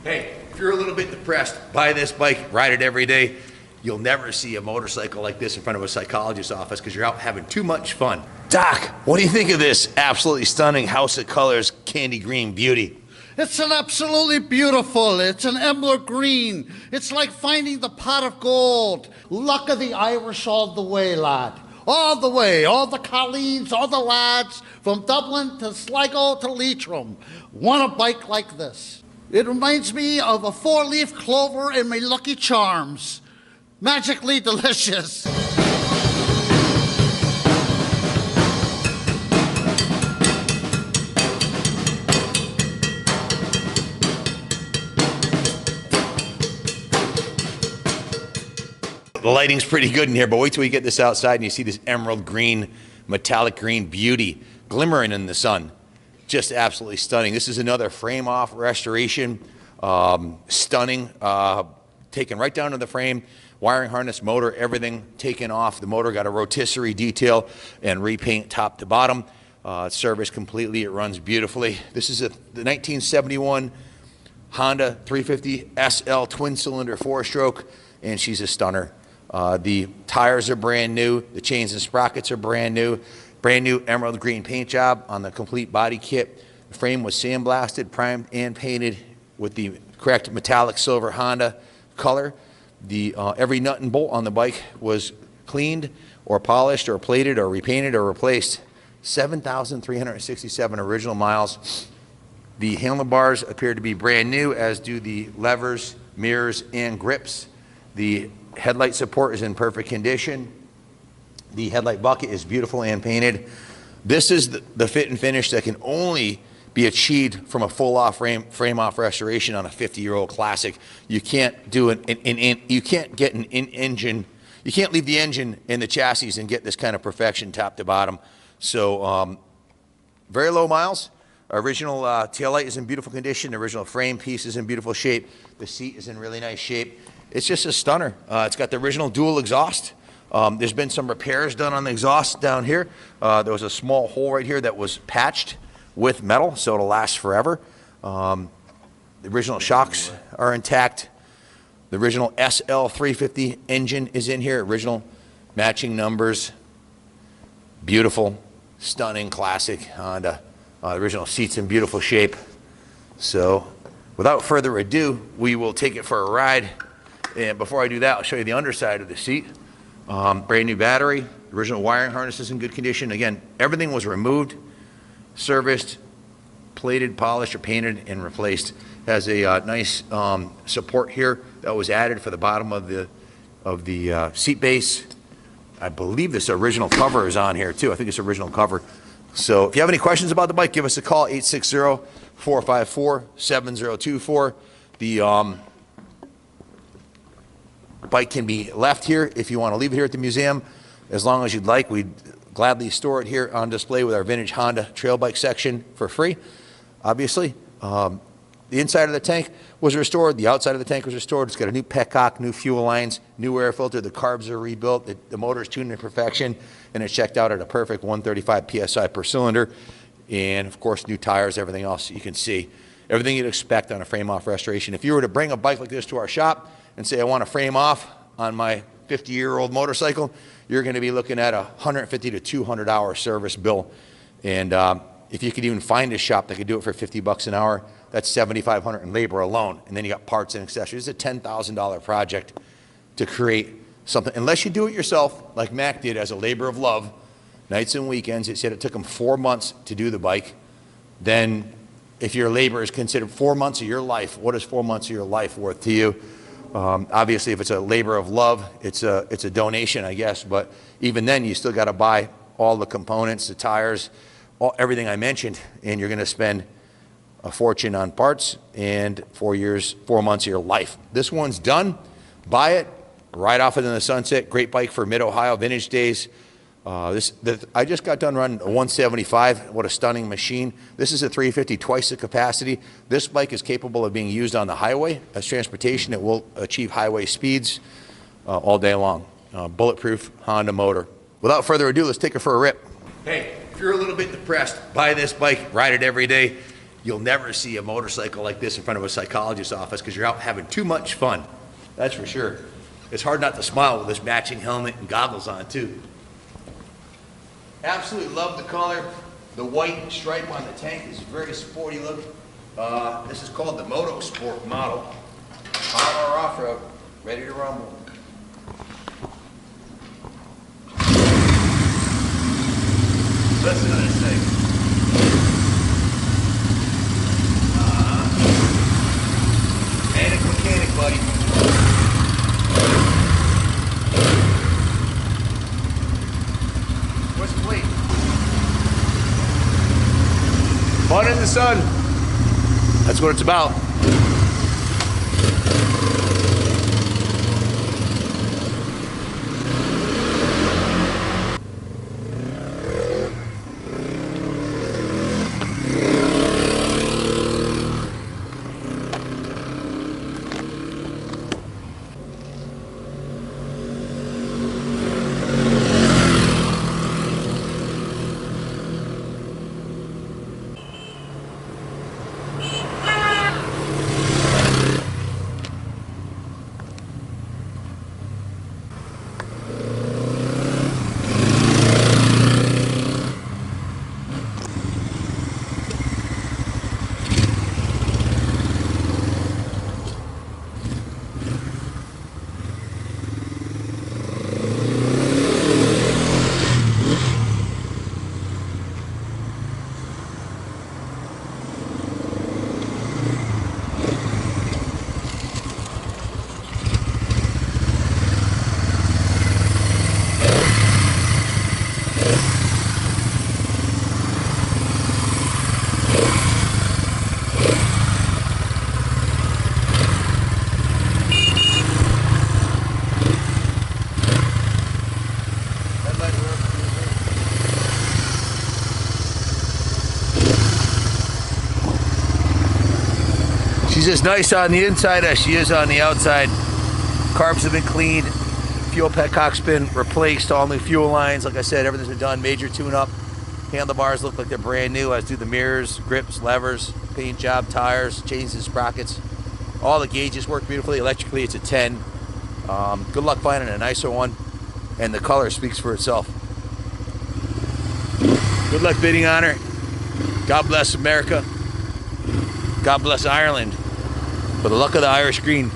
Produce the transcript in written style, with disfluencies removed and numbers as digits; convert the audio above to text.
Hey, if you're a little bit depressed, buy this bike, ride it every day. You'll never see a motorcycle like this in front of a psychologist's office because you're out having too much fun. Doc, what do you think of this absolutely stunning House of Colors candy green beauty? It's an absolutely beautiful. It's an emerald green. It's like finding the pot of gold. Luck of the Irish all the way, lad. All the way. All the colleagues, all the lads, from Dublin to Sligo to Leitrim, want a bike like this. It reminds me of a four-leaf clover in my Lucky Charms. Magically delicious. The lighting's pretty good in here, but wait till we get this outside and you see this emerald green, metallic green beauty glimmering in the sun. Just absolutely stunning. This is another frame off restoration. Stunning. Taken right down to the frame. Wiring harness, motor, everything taken off. The motor got a rotisserie detail and repaint top to bottom. It's serviced completely. It runs beautifully. This is the 1971 Honda 350 SL twin cylinder 4-stroke, and she's a stunner. The tires are brand new. The chains and sprockets are brand new. Brand new emerald green paint job on the complete body kit. The frame was sandblasted, primed, and painted with the correct metallic silver Honda color. Every nut and bolt on the bike was cleaned or polished or plated or repainted or replaced. 7,367 original miles. The handlebars appear to be brand new, as do the levers, mirrors, and grips. The headlight support is in perfect condition. The headlight bucket is beautiful and painted. This is the fit and finish that can only be achieved from a full-off frame-off restoration on a 50-year-old classic. You can't do you can't get an engine. You can't leave the engine in the chassis and get this kind of perfection top to bottom. So very low miles. Original taillight is in beautiful condition. The original frame piece is in beautiful shape. The seat is in really nice shape. It's just a stunner. It's got the original dual exhaust. There's been some repairs done on the exhaust down here. There was a small hole right here that was patched with metal, so it'll last forever. The original shocks are intact. The original SL350 engine is in here. Original matching numbers. Beautiful, stunning, classic Honda. Original seats in beautiful shape. So without further ado, we will take it for a ride. And before I do that, I'll show you the underside of the seat. Brand new battery. Original wiring harness is in good condition. Again, everything was removed, serviced, plated, polished, or painted, and replaced. Has a nice support here that was added for the bottom of the seat base. I believe this original cover is on here too. I think it's original cover. So if you have any questions about the bike, give us a call, 860-454-7024. The bike can be left here if you want to leave it here at the museum, as long as you'd like. We'd gladly store it here on display with our vintage Honda trail bike section for free, obviously. The inside of the tank was restored. The outside of the tank was restored. It's got a new petcock, new fuel lines, new air filter. The carbs are rebuilt. The motor's tuned to perfection, and it's checked out at a perfect 135 PSI per cylinder. And, of course, new tires, everything else you can see. Everything you'd expect on a frame-off restoration. If you were to bring a bike like this to our shop and say, I want a frame off on my 50-year-old motorcycle, you're going to be looking at a $150 to $200 service bill. And if you could even find a shop that could do it for $50 an hour, that's $7,500 in labor alone. And then you got parts and accessories. It's a $10,000 project to create something. Unless you do it yourself, like Mac did as a labor of love, nights and weekends. It said it took him 4 months to do the bike. Then if your labor is considered 4 months of your life, what is 4 months of your life worth to you? Obviously, if it's a labor of love, it's a donation, I guess. But even then, you still got to buy all the components, the tires, everything I mentioned, and you're going to spend a fortune on parts and 4 months of your life. This one's done. Buy it, ride off it in the sunset. Great bike for mid-Ohio vintage days. I just got done running a 175. What a stunning machine. This is a 350, twice the capacity. This bike is capable of being used on the highway as transportation. It will achieve highway speeds all day long. Bulletproof Honda motor. Without further ado, let's take it for a rip. Hey, if you're a little bit depressed, buy this bike, ride it every day. You'll never see a motorcycle like this in front of a psychologist's office because you're out having too much fun. That's for sure. It's hard not to smile with this matching helmet and goggles on too. Absolutely love the color. The white stripe on the tank is very sporty look. This is called the Motosport model. On or off-road, ready to rumble. Listen to this thing. Mechanic, buddy. What's the plate? Fun in the sun. That's what it's about. She's as nice on the inside as she is on the outside. Carbs have been cleaned, fuel petcock's been replaced, all new fuel lines. Like I said, everything's been done, major tune-up. Handlebars look like they're brand new, as do the mirrors, grips, levers, paint job, tires, chains and sprockets. All the gauges work beautifully. Electrically, it's a 10. Good luck finding a nicer one, and the color speaks for itself. Good luck bidding on her. God bless America. God bless Ireland. For the luck of the Irish green.